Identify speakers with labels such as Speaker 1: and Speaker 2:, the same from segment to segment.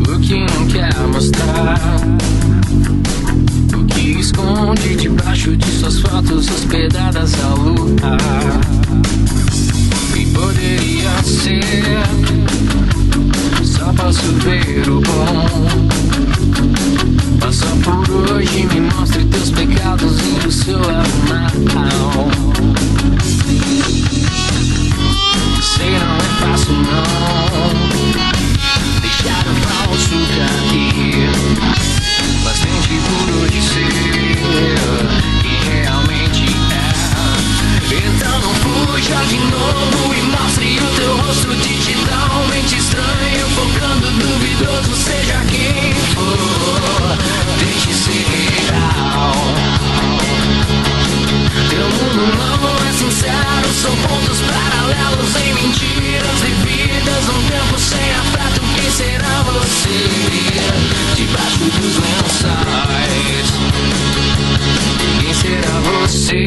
Speaker 1: o que não quer mostrar, o que esconde debaixo de suas fotos hospedadas ao luar. E poderia ser, só posso ver o bom. Passa por hoje, me mostre teus pecados e o seu lado mal. Sei, não é fácil não deixar o falso cair, mas tente por hoje ser quem realmente é. Então não fuja de novo e mostre o teu rosto digitalmente estranho, focando duvidoso, seja quem for. Deixe ser real. Teu mundo não é sincero, são pontos paralelos em mentiras vividas. Um tempo sem afeto, quem será você? Debaixo dos lençóis, quem será você?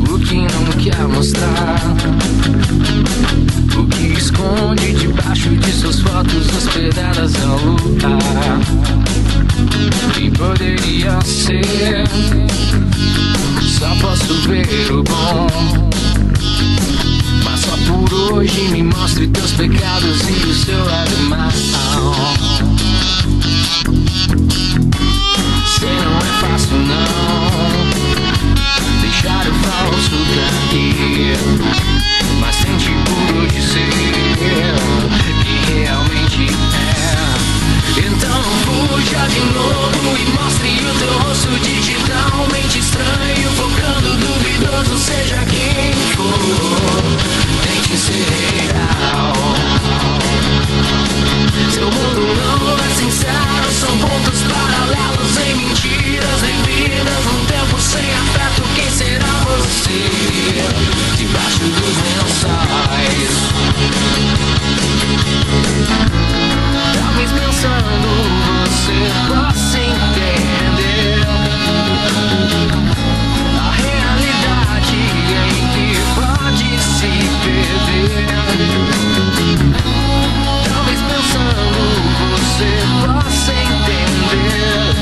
Speaker 1: O que não quer mostrar, o que esconde debaixo de suas fotos hospedadas ao luar. E poderia ser, só posso ver o bom. Mas só por hoje me mostre teus pecados e o seu lado mal. Sei, não é fácil não deixar o falso cair, mas tente por hoje ser quem realmente é. Então não fuja de novo e mostre o teu rosto digitalmente estranho, focando duvidoso, seja quem for. Tente ser real. Seu mundo não é sincero, são pontos paralelos em mentiras vividas. Um tempo sem afeto, quem será você? Debaixo dos lençóis, talvez pensando você possa entender a realidade em que pode se perder. Talvez pensando você possa entender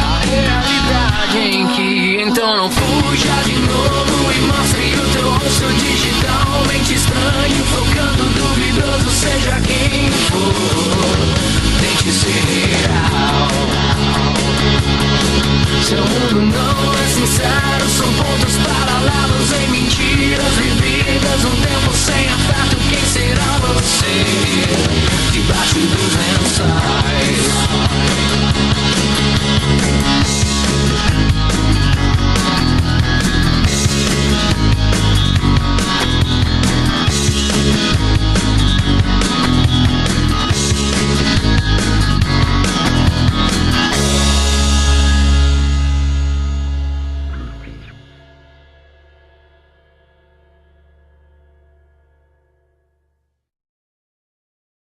Speaker 1: a realidade em que. Então não fuja de novo e mostre o teu rosto digitalmente estranho, focando duvidoso, seja quem for. Tente ser real. Seu mundo não é sincero, são pontos paralelos em mentiras vividas. Um tempo sem afeto, quem será você?